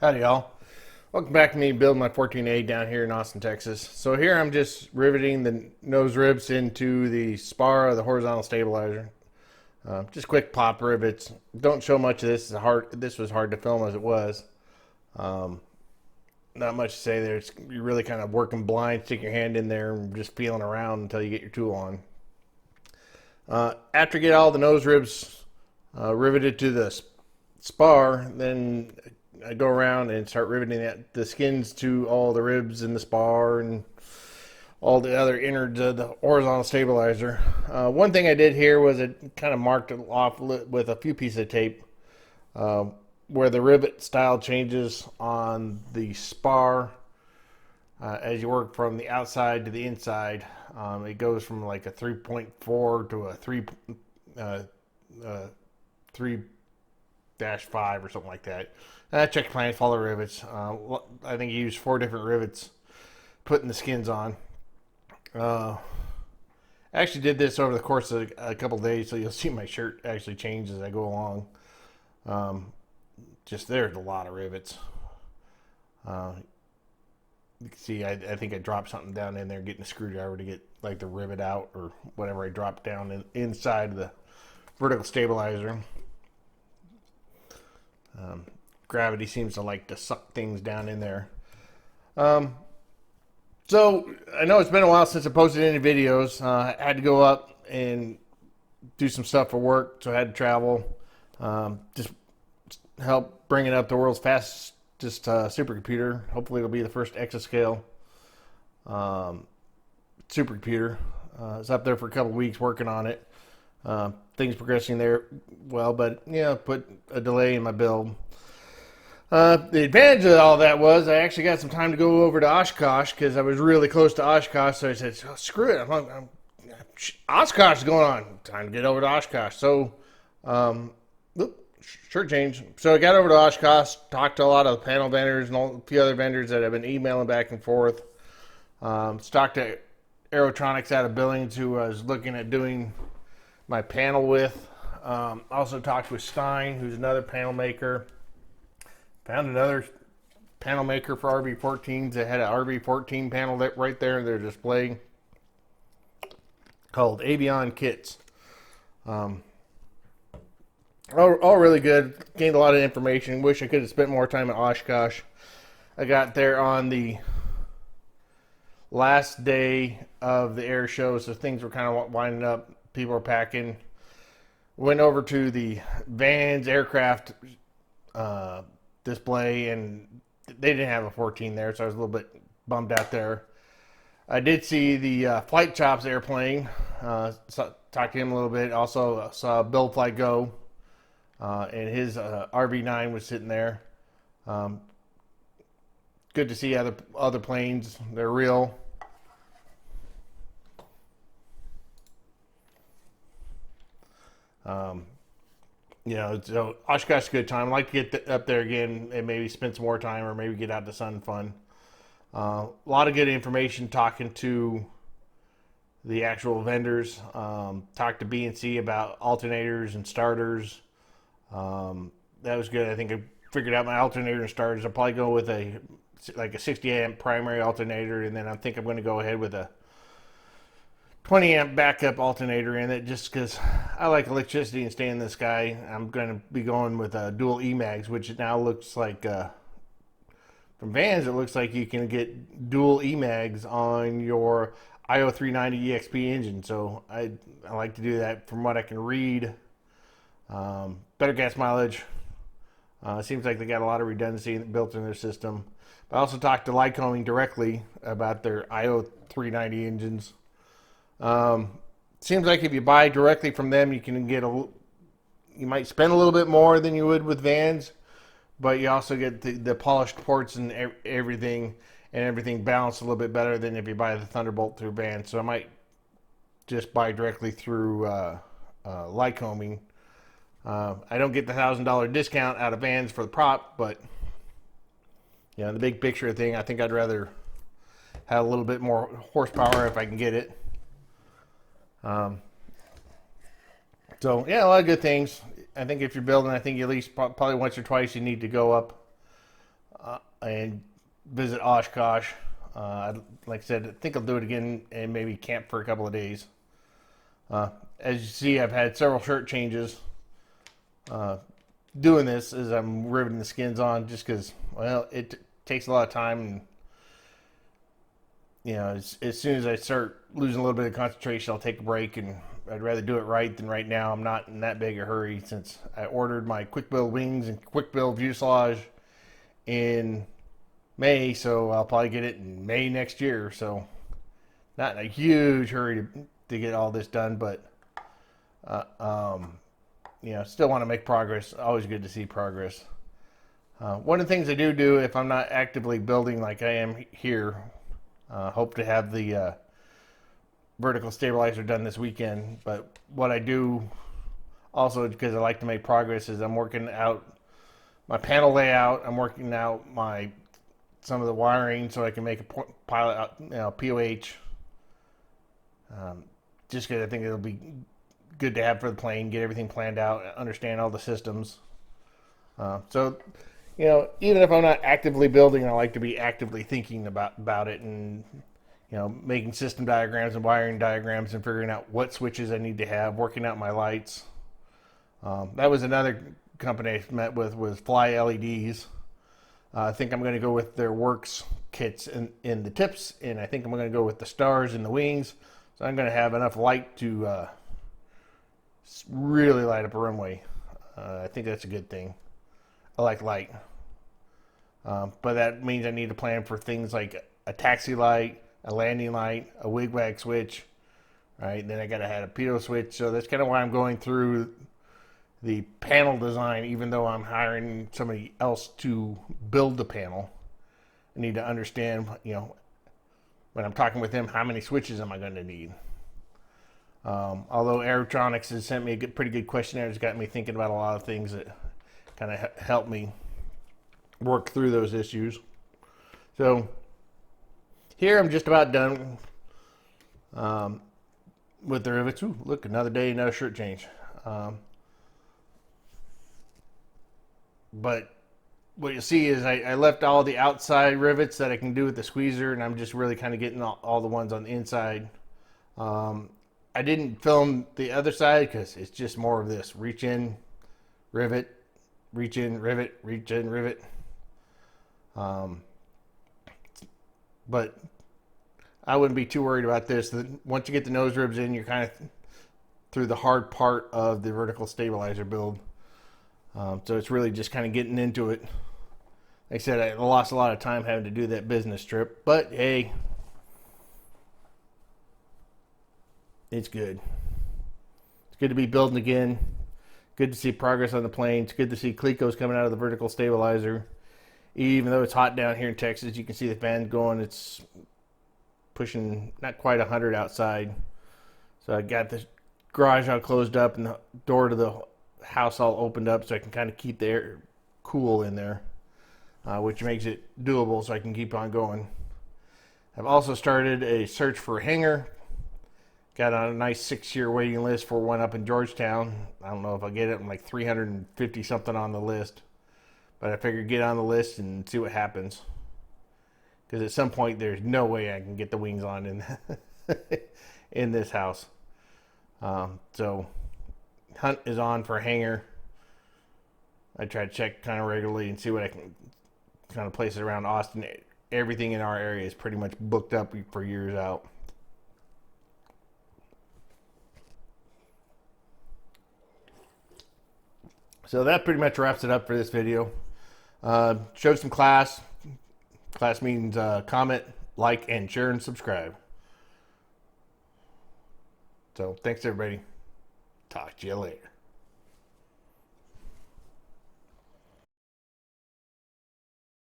Howdy y'all. Welcome back to me building my 14A down here in Austin, Texas. So here I'm just riveting the nose ribs into the spar of the horizontal stabilizer. Just quick pop rivets. Don't show much of this. This was hard to film as it was. Not much to say there. You're really kind of working blind, stick your hand in there and just feeling around until you get your tool on. After you get all the nose ribs riveted to the spar, then I go around and start riveting the skins to all the ribs in the spar and all the other innards of the horizontal stabilizer. One thing I did here was it kind of marked it off with a few pieces of tape where the rivet style changes on the spar as you work from the outside to the inside. It goes from like a 3.4 to a 3-5 or something like that. I checked plans, follow rivets. I think you used 4 different rivets putting the skins on. I actually did this over the course of a couple of days, so you'll see my shirt actually change as I go along. Just there's a lot of rivets. You can see I think I dropped something down in there getting a screwdriver to get like the rivet out or whatever I dropped down inside of the vertical stabilizer. Gravity seems to like to suck things down in there. So I know it's been a while since I posted any videos. I had to go up and do some stuff for work, so I had to travel. Just help bring it up the world's fastest supercomputer. Hopefully it'll be the first exascale supercomputer. It's up there for a couple of weeks working on it. Things progressing there well, but yeah, put a delay in my build. The advantage of all that was I actually got some time to go over to Oshkosh because I was really close to Oshkosh, so I said, oh, screw it, Oshkosh is going on, time to get over to Oshkosh. So shirt change. So I got over to Oshkosh, talked to a lot of the panel vendors and a few other vendors that I've been emailing back and forth. Talked to Aerotronics out of Billings, who I was looking at doing my panel with. Also talked with Stein, who's another panel maker. Found another panel maker for RV14s. They had an RV14 panel right there in their display called Avion Kits. All really good. Gained a lot of information. Wish I could have spent more time at Oshkosh. I got there on the last day of the air show, so things were kind of winding up. People were packing. Went over to the Vans aircraft display, and they didn't have a 14 there, so I was a little bit bummed out there. I did see the Flight Chops airplane. Talked to him a little bit. Also saw Bill Fly Go, and his RV9 was sitting there. Good to see other planes. They're real. So Oshkosh is a good time. I'd like to get up there again and maybe spend some more time or maybe get out to sun fun. A lot of good information talking to the actual vendors. Talked to B&C about alternators and starters. That was good. I think I figured out my alternator and starters. I'll probably go with a 60 amp primary alternator, and then I think I'm going to go ahead with a 20 amp backup alternator in it, just because I like electricity and stay in the sky. I'm going to be going with dual EMAGs, which it now looks like from Vans, it looks like you can get dual EMAGs on your IO390 EXP engine. So I like to do that. From what I can read, better gas mileage. It seems like they got a lot of redundancy built in their system. I also talked to Lycoming directly about their IO390 engines. Seems like if you buy directly from them, you can get you might spend a little bit more than you would with Vans, but you also get the polished ports and everything balanced a little bit better than if you buy the Thunderbolt through Vans. So I might just buy directly through Lycoming. I don't get the $1,000 discount out of Vans for the prop, but the big picture thing, I think I'd rather have a little bit more horsepower if I can get it. So yeah, a lot of good things. I think if you're building, I think at least probably once or twice you need to go up and visit Oshkosh. Like I said, I think I'll do it again and maybe camp for a couple of days. As you see, I've had several shirt changes doing this as I'm riveting the skins on, just because, well, it takes a lot of time, and you know, as soon as I start losing a little bit of concentration, I'll take a break, and I'd rather do it right than right now. I'm not in that big a hurry, since I ordered my quick build wings and quick build fuselage in May, so I'll probably get it in May next year. So not in a huge hurry to get all this done, but you know, still want to make progress. Always good to see progress. One of the things I do if I'm not actively building like I am here, hope to have the vertical stabilizer done this weekend. But what I do also, because I like to make progress, is I'm working out my panel layout. I'm working out some of the wiring so I can make a pilot, POH. Just because I think it'll be good to have for the plane, get everything planned out, understand all the systems. So, you know, even if I'm not actively building, I like to be actively thinking about it, and, you know, making system diagrams and wiring diagrams and figuring out what switches I need to have, working out my lights. That was another company I met with, was Fly LEDs. I think I'm going to go with their Works kits in the tips, and I think I'm going to go with the stars in the wings. So I'm going to have enough light to really light up a runway. I think that's a good thing. I like light. But that means I need to plan for things like a taxi light, a landing light, a wig-wag switch, right? Then I got to have a pitot switch. So that's kind of why I'm going through the panel design, even though I'm hiring somebody else to build the panel. I need to understand, you know, when I'm talking with him, how many switches am I going to need? Although Aerotronics has sent me a pretty good questionnaire, it's got me thinking about a lot of things that kind of help me work through those issues. So here I'm just about done with the rivets. Ooh, look, another day, another shirt change. But what you'll see is I left all the outside rivets that I can do with the squeezer, and I'm just really kind of getting all the ones on the inside. I didn't film the other side because it's just more of this: reach in, rivet, reach in, rivet, reach in, rivet. But I wouldn't be too worried about this. Once you get the nose ribs in, you're kind of through the hard part of the vertical stabilizer build. So it's really just kind of getting into it. Like I said, I lost a lot of time having to do that business trip, but hey, it's good. It's good to be building again. Good to see progress on the plane. It's good to see Clecos coming out of the vertical stabilizer. Even though it's hot down here in Texas, you can see the fan going. It's pushing not quite 100 outside. So I got the garage all closed up and the door to the house all opened up so I can kind of keep the air cool in there, which makes it doable so I can keep on going. I've also started a search for a hangar. Got on a nice 6-year waiting list for one up in Georgetown. I don't know if I'll get it. I'm like 350 something on the list. But I figured get on the list and see what happens. Because at some point there's no way I can get the wings on in this house. So hunt is on for a hangar. I try to check kind of regularly and see what I can kind of place it around Austin. Everything in our area is pretty much booked up for years out. So that pretty much wraps it up for this video. Show some class. Class means comment, like, and share and subscribe. So thanks everybody. Talk to you later.